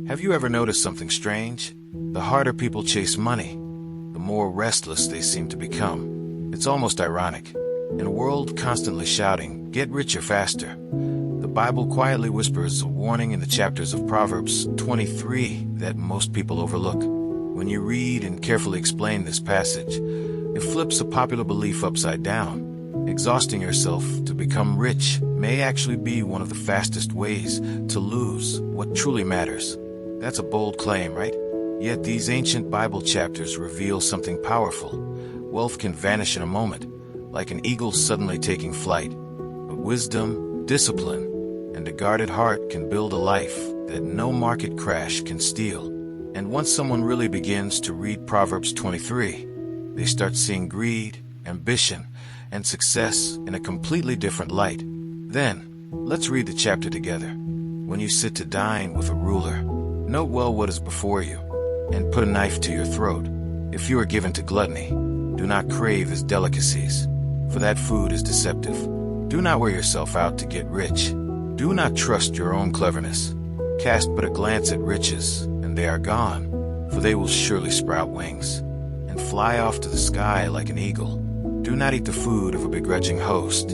Have you ever noticed something strange? The harder people chase money, the more restless they seem to become. It's almost ironic. In a world constantly shouting, "Get richer faster," the Bible quietly whispers a warning in the chapters of Proverbs 23 that most people overlook. When you read and carefully explain this passage, it flips a popular belief upside down. Exhausting yourself to become rich may actually be one of the fastest ways to lose what truly matters. That's a bold claim, right? Yet these ancient Bible chapters reveal something powerful. Wealth can vanish in a moment, like an eagle suddenly taking flight. But wisdom, discipline, and a guarded heart can build a life that no market crash can steal. And once someone really begins to read Proverbs 23, they start seeing greed, ambition, and success in a completely different light. Then, let's read the chapter together. When you sit to dine with a ruler, note well what is before you, and put a knife to your throat. If you are given to gluttony, do not crave his delicacies, for that food is deceptive. Do not wear yourself out to get rich. Do not trust your own cleverness. Cast but a glance at riches, and they are gone, for they will surely sprout wings, and fly off to the sky like an eagle. Do not eat the food of a begrudging host.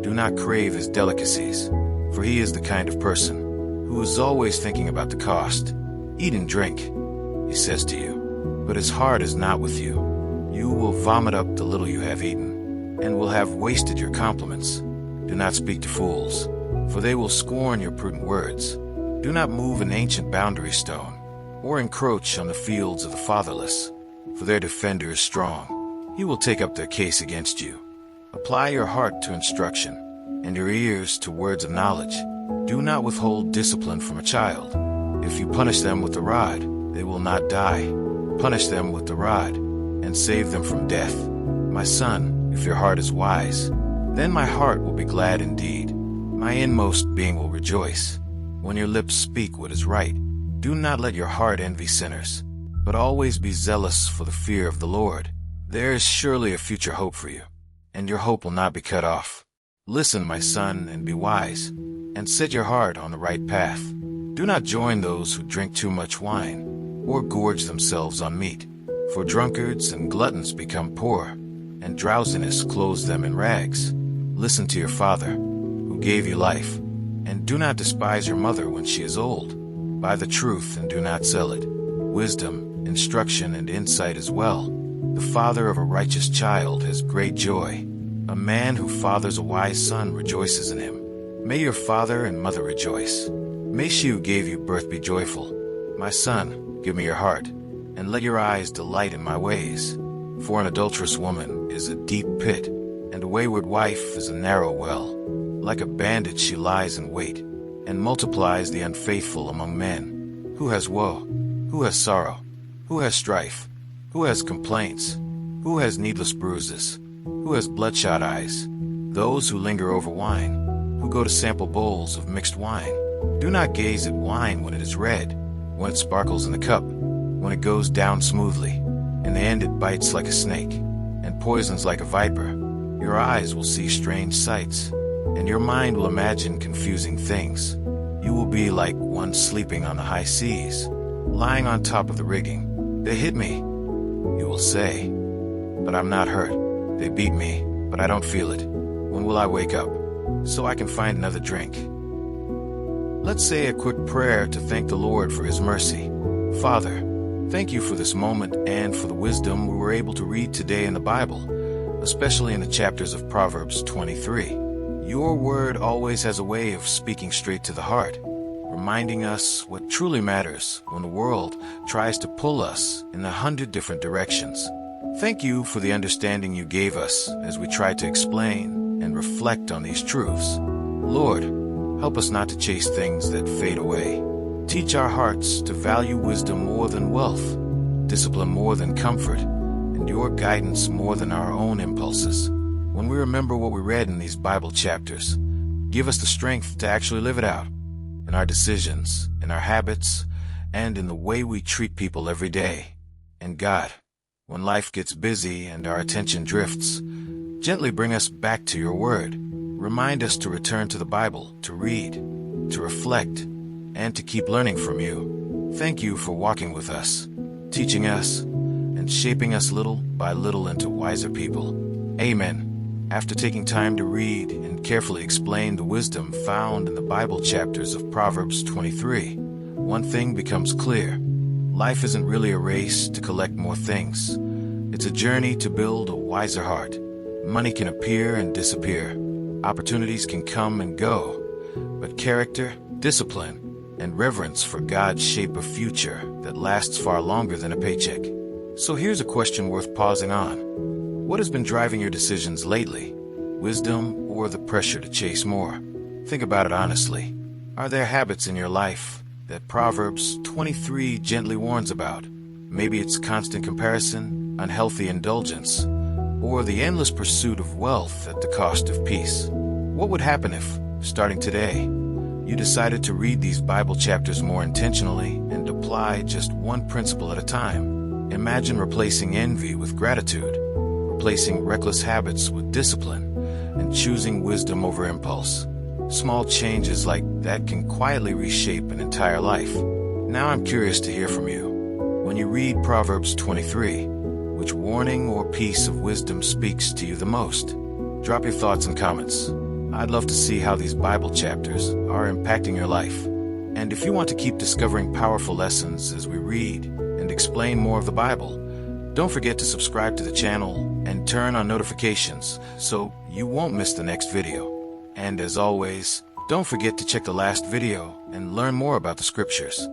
Do not crave his delicacies, for he is the kind of person who is always thinking about the cost. Eat and drink, he says to you, but his heart is not with you. You will vomit up the little you have eaten, and will have wasted your compliments. Do not speak to fools, for they will scorn your prudent words. Do not move an ancient boundary stone, or encroach on the fields of the fatherless, for their defender is strong. He will take up their case against you. Apply your heart to instruction, and your ears to words of knowledge. Do not withhold discipline from a child. If you punish them with the rod, they will not die. Punish them with the rod, and save them from death. My son, if your heart is wise, then my heart will be glad indeed. My inmost being will rejoice. When your lips speak what is right, do not let your heart envy sinners, but always be zealous for the fear of the Lord. There is surely a future hope for you, and your hope will not be cut off. Listen, my son, and be wise, and set your heart on the right path. Do not join those who drink too much wine, or gorge themselves on meat, for drunkards and gluttons become poor, and drowsiness clothes them in rags. Listen to your father, who gave you life, and do not despise your mother when she is old. Buy the truth and do not sell it. Wisdom, instruction, and insight as well. The father of a righteous child has great joy. A man who fathers a wise son rejoices in him. May your father and mother rejoice. May she who gave you birth be joyful. My son, give me your heart, and let your eyes delight in my ways. For an adulterous woman is a deep pit, and a wayward wife is a narrow well. Like a bandit she lies in wait, and multiplies the unfaithful among men. Who has woe? Who has sorrow? Who has strife? Who has complaints? Who has needless bruises? Who has bloodshot eyes? Those who linger over wine, who go to sample bowls of mixed wine. Do not gaze at wine when it is red, when it sparkles in the cup, when it goes down smoothly. In the end it bites like a snake, and poisons like a viper. Your eyes will see strange sights, and your mind will imagine confusing things. You will be like one sleeping on the high seas, lying on top of the rigging. They hit me, you will say, but I'm not hurt. They beat me, but I don't feel it. When will I wake up, so I can find another drink? Let's say a quick prayer to thank the Lord for his mercy. Father, thank you for this moment and for the wisdom we were able to read today in the Bible, especially in the chapters of Proverbs 23. Your word always has a way of speaking straight to the heart, reminding us what truly matters when the world tries to pull us in 100 different directions. Thank you for the understanding you gave us as we try to explain and reflect on these truths. Lord, help us not to chase things that fade away. Teach our hearts to value wisdom more than wealth, discipline more than comfort, and your guidance more than our own impulses. When we remember what we read in these Bible chapters, give us the strength to actually live it out, in our decisions, in our habits, and in the way we treat people every day. And God, when life gets busy and our attention drifts, gently bring us back to your word. Remind us to return to the Bible, to read, to reflect, and to keep learning from you. Thank you for walking with us, teaching us, and shaping us little by little into wiser people. Amen. After taking time to read and carefully explain the wisdom found in the Bible chapters of Proverbs 23, one thing becomes clear. Life isn't really a race to collect more things. It's a journey to build a wiser heart. Money can appear and disappear. Opportunities can come and go. But character, discipline, and reverence for God shape a future that lasts far longer than a paycheck. So here's a question worth pausing on. What has been driving your decisions lately? Wisdom or the pressure to chase more? Think about it honestly. Are there habits in your life that Proverbs 23 gently warns about? Maybe it's constant comparison, unhealthy indulgence, or the endless pursuit of wealth at the cost of peace. What would happen if, starting today, you decided to read these Bible chapters more intentionally and apply just one principle at a time? Imagine replacing envy with gratitude, replacing reckless habits with discipline, and choosing wisdom over impulse. Small changes like that can quietly reshape an entire life. Now I'm curious to hear from you. When you read Proverbs 23, which warning or piece of wisdom speaks to you the most? Drop your thoughts and comments. I'd love to see how these Bible chapters are impacting your life. And if you want to keep discovering powerful lessons as we read and explain more of the Bible, don't forget to subscribe to the channel and turn on notifications so you won't miss the next video. And as always, don't forget to check the last video and learn more about the scriptures.